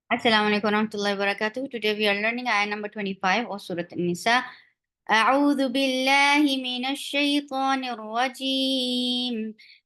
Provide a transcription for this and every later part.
Assalamu alaikum warahmatullahi wabarakatuh. Today we are learning ayat number 25 of Surah Nisa. أعوذ بالله من الشيطان الرجيم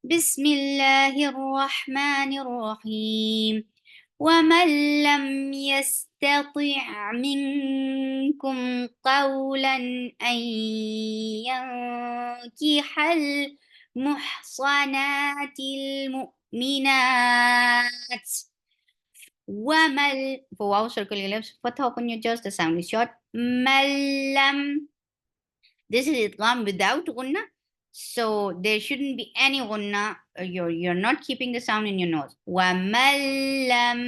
بسم الله الرحمن الرحيم ومن لم يستطع منكم قولا أن ينكح المحصنات المؤمنات ومل for wow circle your lips فتح open your jaws the sound is short ملم this is idgham without gunna so there shouldn't be any gunna you're not keeping the sound in your nose وملم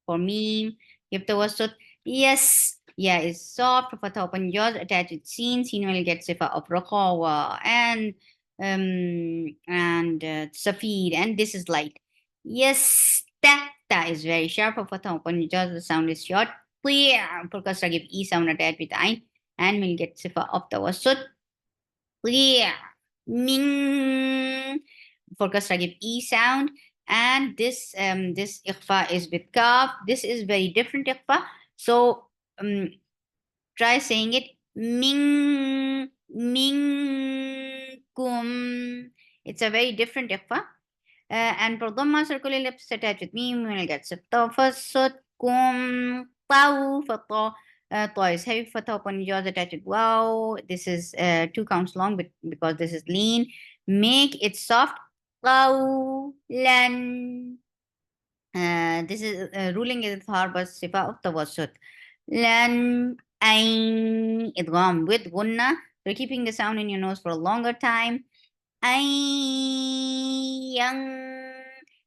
for me if the wasut yes yeah is soft فتح open jaws attach it seen will get sifa of raqawa and safid and this is light yes ta is very sharp فتح open your jaws the sound is short clear because I give e sound attached with ain and we'll get sifa of the wasut clear ming focus I give e sound and this ikhfa is with kaf. This is very different ikhfa. So try saying it minkum. It's a very different ikhfa. And for dhamma circular lips attached with mim we'll get kum taw for طا is heavy for upon jaws attached with wow. This is 2 counts long but because this is lean. Make it soft. قولا this is ruling is hard but sifa of tawassut. Lan ain idgham with gunna. So keeping the sound in your nose for a longer time. Yang.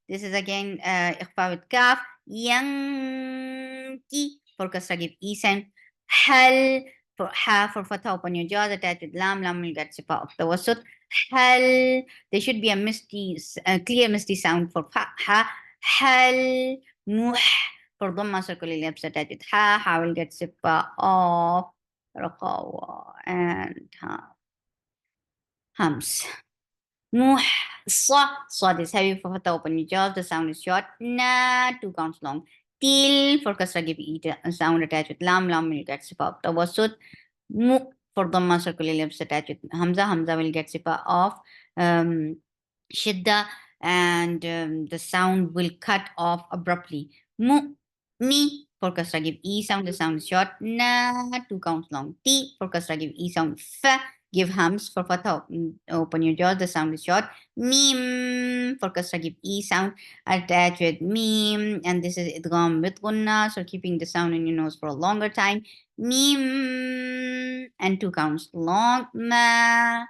This is again ikhfa with kaf. Yang ki for kasra give e sound. Hal for ha for fatha open your jaws attached with lam. Lam will get sifa of tawassut. Hal. There should be a clear misty sound for ha. Hal muh for dhamma circle lips attached with ha. Ha will get sifa of raqawa and hums. Muh sa is heavy for fatha open your jaws. The sound is short. Na 2 counts long. Til for kasra give e sound attached with lam. Lam will get sifa of tawassut. Mu for dhamma circle lips attached with hamza. Hamza will get sifa of shidda and the sound will cut off abruptly. Mu, mi for kasra give e sound. The sound is short. Na 2 counts long. Ti for kasra give e sound. Fa give hums for fatha. Open your jaws. The sound is short. Mim for kasra give e sound. Attach with mim and this is idgham with gunna. So keeping the sound in your nose for a longer time. Mim and 2 counts long. Ma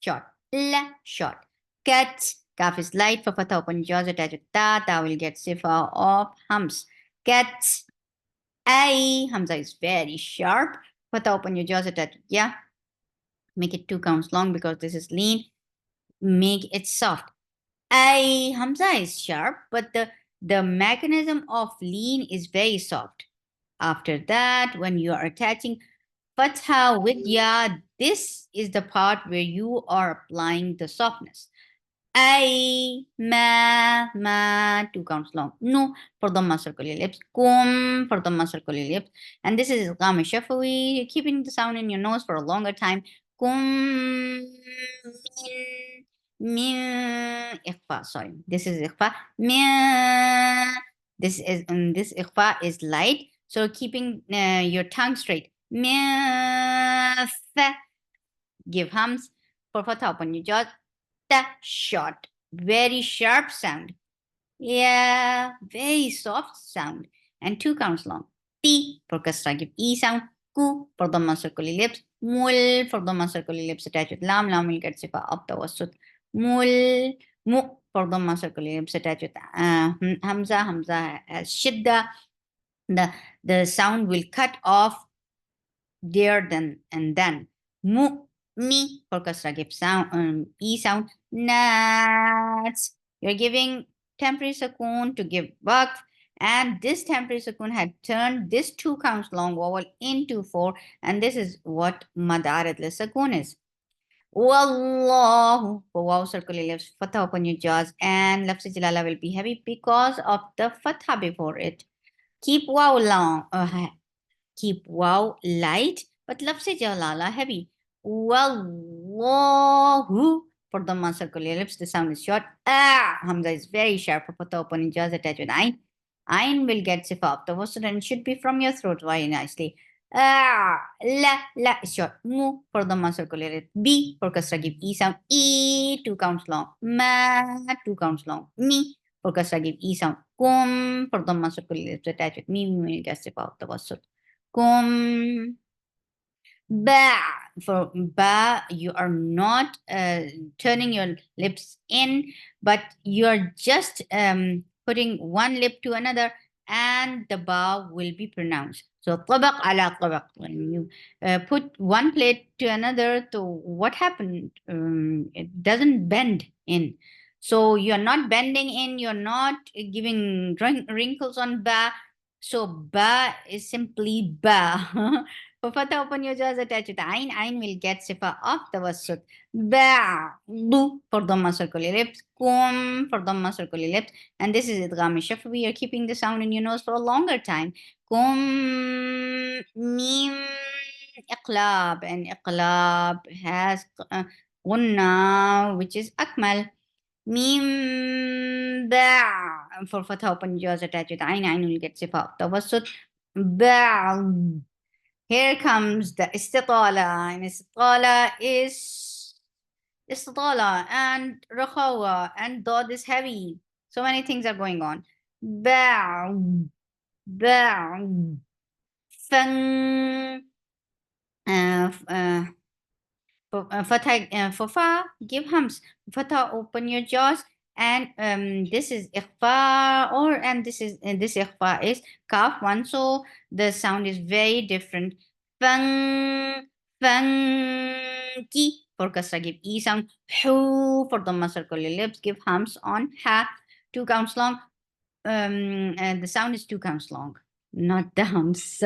short. La short. Cat. Kaf is light for fatha open jaws attached with ta. Ta will get sifa of hums. Cat. Ay. Hamza is very sharp. Fatha open your jaws attached with yeah. Make it 2 counts long because this is lean. Make it soft. Ay. Hamza is sharp, but the mechanism of lean is very soft. After that, when you are attaching fatha with ya, this is the part where you are applying the softness. Ay, ma, 2 counts long. No, for the circular lips. Kum, for the circular lips. And this is Gam Shafawi, keeping the sound in your nose for a longer time. Kum, min, ikhfa, sorry. This is ikhfa. Min, this ikhfa is light. So keeping your tongue straight. Min, give hums. For fatha open your jaws. Short, very sharp sound. Yeah, very soft sound. And 2 counts long. T for kasra give e sound. Ku for dhamma circular lips. Mul for dhamma circular lips attached with lam. Lam will get sifa of tawassut. Mul. Mu for dhamma circular lips attached with hamza. Hamza has shidda. The sound will cut off there then and then. Mu me for kasra give sound e sound. Nats. You're giving temporary sukoon to give waqf, and this temporary sukoon had turned this 2 counts long vowel into 4, and this is what madarat li sukoon is. Wallahu for wow circular lips, fatha upon your jaws, and lafz jalala will be heavy because of the fatha before it. Keep wow long. Keep wow light, but lafz jalala heavy. Wallahu. For the circular lips, the sound is short. Ah, Hamza is very sharp. For the open jaws attached with ain. Ain will get sifa up the wasl and should be from your throat very nicely. Ah, la is short. Mu for the circular lip. B for kasra give e sound. E 2 counts long. Ma 2 counts long. Mi for kasra give e sound. Kum for the circular lips attached with me will get sifa up the wasl. Kum. Ba. For ba, you are not turning your lips in, but you're just putting one lip to another, and the ba will be pronounced. So طبق على طبق. When you put one plate to another, so what happened? It doesn't bend in. So you're not bending in, you're not giving wrinkles on ba. So ba is simply ba. For fatha, open your jaws, attach it. Ain. Ain will get sifa of tawassut. Ba. Bu for dhamma circular lips. Kum for dhamma circular lips. And this is idgham shafawi. You're keeping the sound in your nose for a longer time. Kum. Mim. Iqlab. And iqlab has gunna, which is akmal. Mim. Ba. For fatha, open your jaws, attach it. Ain. Ain will get sifa of tawassut. Ba. Here comes the istitala, and istitala is istitala and rakhawa, and dod is heavy. So many things are going on. Ba, ba, fang, for fa, give hums. Fatha, open your jaws. And this is ikhfa, and this ikhfa is kaf one. So the sound is very different. Fang, fangi for kasra, give e sound. Hu for the circular lips, give hums on ha. 2 counts long. And the sound is 2 counts long, not the hums.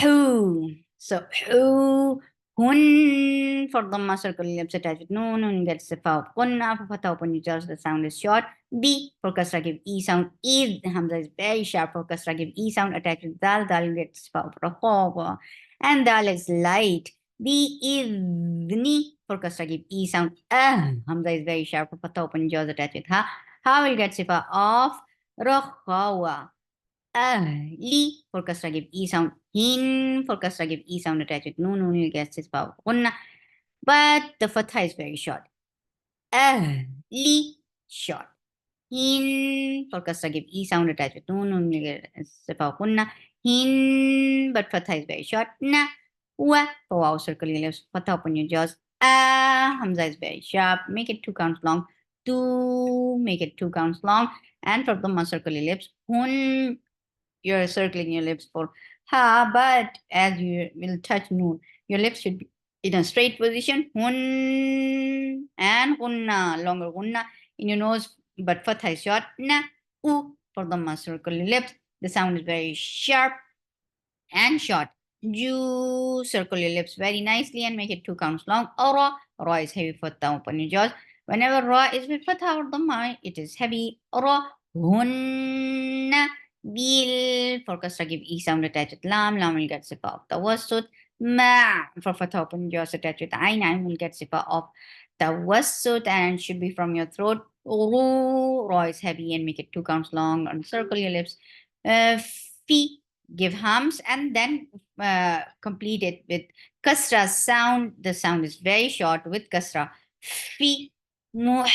Who. So who. Hun for the circle lips attached with noon. Nun gets the foul. Kunna for fatha, open your jaws, the sound is short. B for kasra, give e sound. Id hamza is very sharp. For kasra, give e sound attached with dal. Dal gets foul for a ho. And dal is light. B idni for kasra, give e sound. Hamza is very sharp. For fatha, open your jaws, attached with ha. Ha will get sifa of rakhawa. Li for kasra, give e sound. Hin for kasra, give e sound attached with no. Nun you get this power. But the fatha is very short. Li short. Hin for kasra, give e sound attached with no. Nun you get this power. Hin, but fatha is very short. Na. Wa for wow circle your lips. Fatha, open your jaws. Hamza is very sharp. Make it 2 counts long. To make it 2 counts long. And for the circle your lips. Hun. You're circling your lips for ha, but as you will touch noon, your lips should be in a straight position. Hun and hunna, longer hunna in your nose, but fatha is short. Na, u for the circle your lips. The sound is very sharp and short. You circle your lips very nicely and make it 2 counts long. Ra, ra is heavy fatha, open your jaws. Whenever ra is with fatha or dhamma, it is heavy. Ra, hunna. Bil for kasra, give e sound attached with lam. Lam will get sifa of tawassut. Ma for fatha, open jaws attached with ain. Ain will get sifa of tawassut and should be from your throat. Ru, ra is heavy and make it 2 counts long. And circle your lips. Fi, give hums and then complete it with kasra sound. The sound is very short with kasra. Fi, muh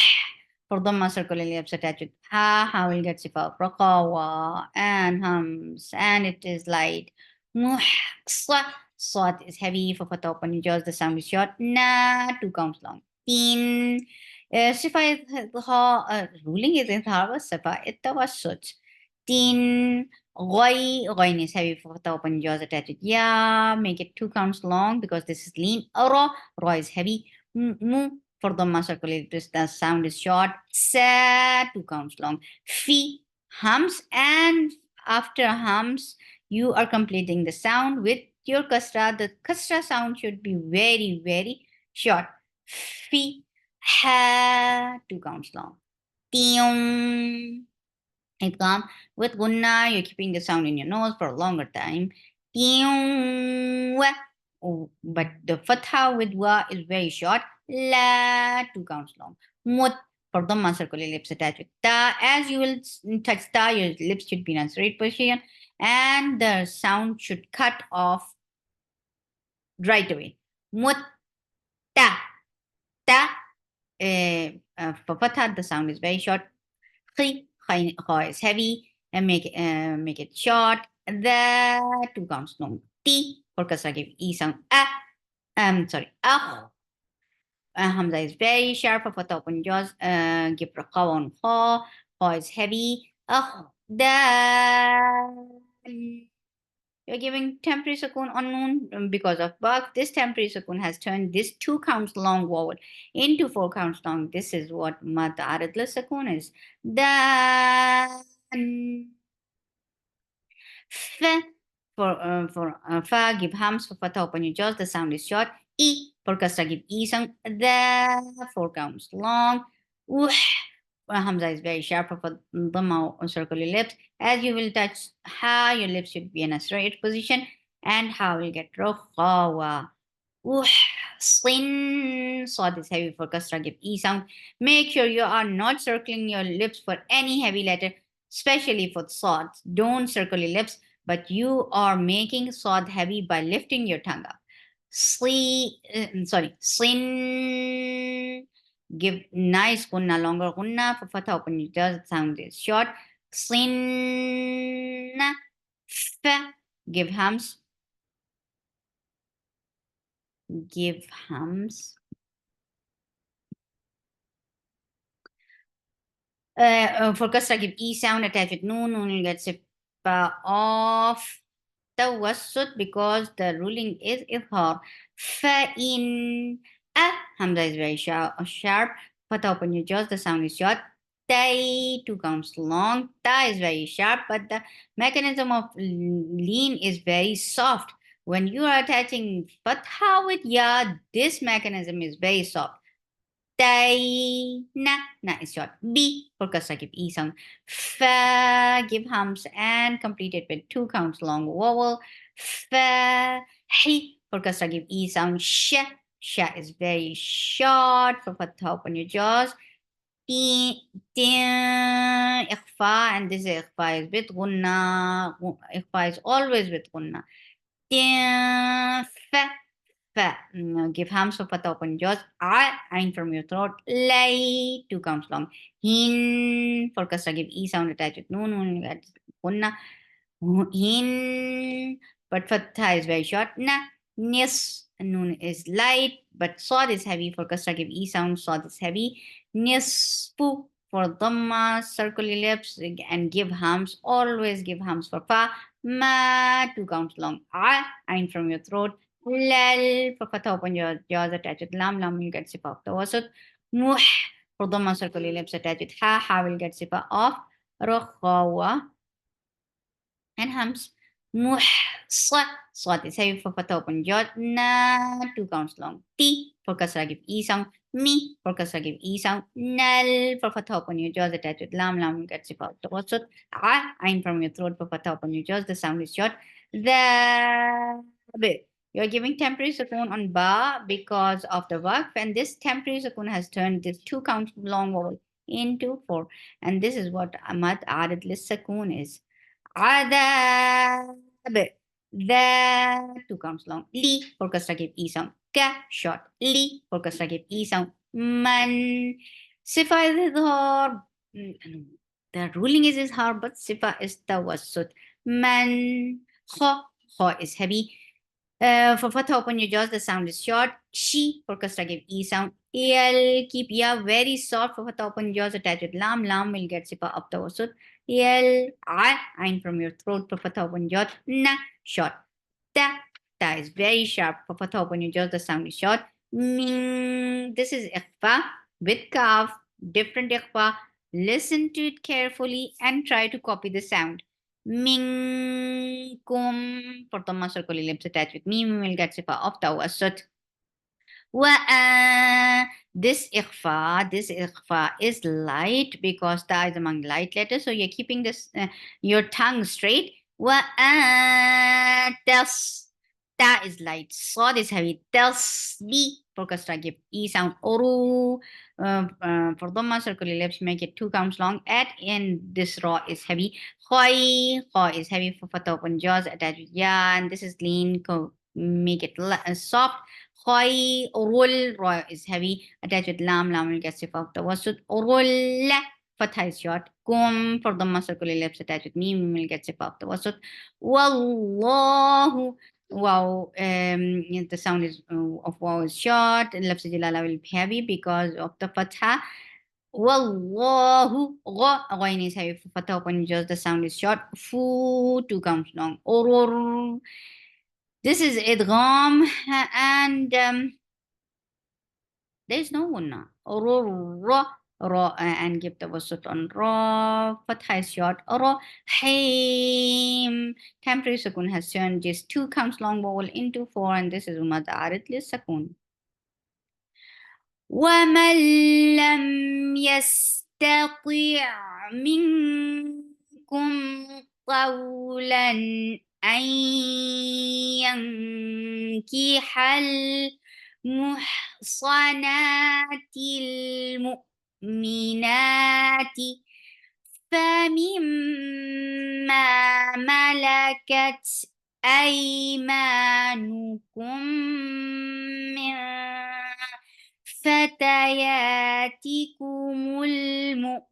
for dhamma circular lips attached with ha. Ha will get sifa of raqawa and hums, and it is light. Muh, sa. Sawt is heavy for fatha, open your jaws. The sound is short. Na, 2 counts long. Tin. Sifa is ruling is in harva. Sifa it tawassut. Tin. Ghain is heavy for the open jaws attached. Yeah, make it 2 counts long because this is lean. Ra is heavy. Mu for the circular, the sound is short. Sa 2 counts long. Fi hums, and after hums, you are completing the sound with your kasra. The kasra sound should be very, very short. Fi ha 2 counts long. Tiong Idgham with gunna, you're keeping the sound in your nose for a longer time. But the fatha with wa is very short. La, 2 counts long. Mut, for dhamma, circular lips attached with ta. As you will touch ta, your lips should be in a straight position and the sound should cut off right away. Mut, ta, ta. For fatha, the sound is very short. Kha is heavy and make it short. The 2 counts long. T for kasra give e sound. Sorry. Hamza is very sharp for fatha open jaws. Give raqa on kha. Kha is heavy. The you're giving temporary sukun on noon because of bug. This temporary sukun has turned this 2 counts long vowel into 4 counts long. This is what mad aradla sukun is. The f for fa give hams for fatha open your jaws. The sound is short. E for kasra give e sound. The 4 counts long. Hamza is very sharp for dhamma or circular lips. As you will touch ha, your lips should be in a straight position, and ha will get rokhawa. Sin. Swat is heavy for kasra give e sound. Make sure you are not circling your lips for any heavy letter, especially for swat. Don't circle your lips, but you are making swat heavy by lifting your tongue up. Sin. Give nice gunna, longer gunna. For fatha open your jaws, sound is short. Sin. F. Give hams. Give hams. For kasra, give e sound, attach with noon. Noon will get sifa off tawassut because the ruling is idhar. Fa in hamza is very sharp. Fatha open your jaws, the sound is short. Tai, 2 counts long. Ta is very sharp, but the mechanism of lean is very soft. When you are attaching fatha with ya, this mechanism is very soft. Tai, na is short. B for kasra give e sound. Fa give hums and complete it with 2 counts long vowel. Fa, hi for kasra give e sound. Sha is very short for fatha open your jaws. Ikhfa, and this ikhfa is with gunna. Ikhfa is always with gunna. Fa, give hams for fatha open jaws. Ain from your throat. Lay, 2 counts long. Hin for kasra give e sound attached with noon. Gunna. Hin, but fatha is very short. Nis, noon is light, but swad is heavy. For kasra give e sound, swad is heavy. Nisfu for dhamma, circle your lips and give hams. Always give hams for fa. Ma, 2 counts long. Ain from your throat. Lal for fatha open your jaws attached with lam. Lam will get sifa off the wasut. Muh for dhamma, circle your lips attached with ha. Ha will get sifa off. Rokhawa and hums. Muh, swat is heavy for fatha open jaw. Na, 2 counts long. T for kasra give e sound. Mi for kasra give e sound. Nal for fatha open your jaws attached with lam. Lam gets it out. Tawasut. Ain from your throat for fatha open your jaws. The sound is short. The bit. You're giving temporary sukun on ba because of the waqf, and this temporary sukun has turned this 2 counts long vowel into 4. And this is what mad arid lis sukun is. Adab. The 2 counts long. Li for kasra give e sound. Ka short. Li for kasra give e sound. Man. Sifa is idhar. The ruling is izhar, but sifa is tawassut. Man. Kha is heavy. For fatha open your jaws, the sound is short. She for kasra give e sound. El, keep ya very soft. For fatha open your jaws, attach with lam. Lam will get sifa up tawassut. El, ain from your throat for fatha open your jaws. Na, short. Ta is very sharp. For fatha open your jaws, the sound is short. Ming, this is ikhfa with kaf, different ikhfa. Listen to it carefully and try to copy the sound. Minkum for Thomas circle lips attached with mim will get sifa of tawassut. Wa This ikhfa is light because ta is among light letters. So you're keeping this your tongue straight. Wa tas. Ta is light. Sod is heavy. Tasbi for kasra give e sound. Oru for dhamma circular lips make it 2 counts long. At in this raw is heavy. Khoi is heavy for fatah open jaws attached with ya, and this is lean. Make it soft. Khoi roll raw is heavy attached with lam. Lam will get sifa of tawassut. Roll fatha is short. Kum for dhamma circular lips attached with mim will get sifa of tawassut. Wallahu. Wow, the sound is of wow is short. Lafz jalala will be heavy because of the fatha. Wallahu, ghain is heavy for fatha when just the sound is short. Fu 2 counts long. Oror. This is idgham and there is no gunna. Oror ra and give the wasut on ra. Fatha is short. Ra haim. Temporary sukun has turned just 2 counts long vowel into 4 and this is umad arid lis sakun. ومن لم يستطع منكم طولا أن ينكح المحصنات المؤمنات فمما ملكت أيمانكم من فتياتكم المؤمنات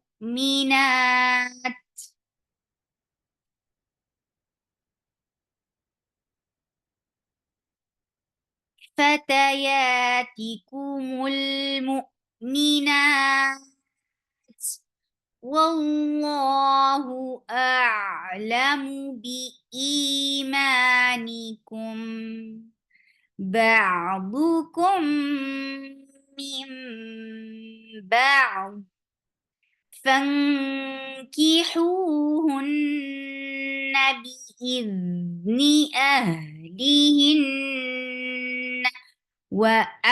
والله أعلم بإيمانكم بعضكم من بعض فانكحوهن بإذن أهلهن وآتوهن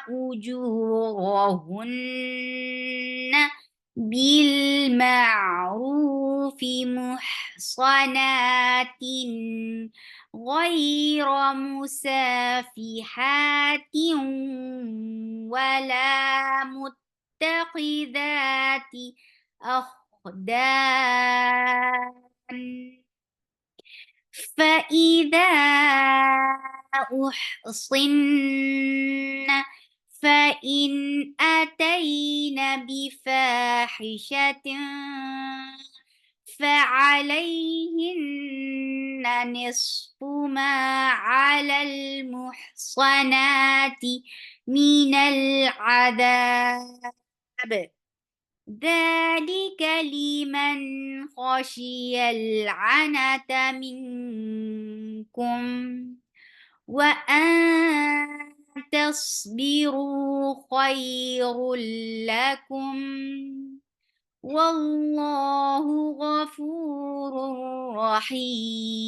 أجورهن بالمعروف محصنات غير مسافحات ولا متخذات أخدان فإذا أحصن فإن أتين بفاحشة فعليهن نصف ما على المحصنات من العذاب ذلك لمن خشي العنة منكم وأن تصبروا خير لكم والله غفور رحيم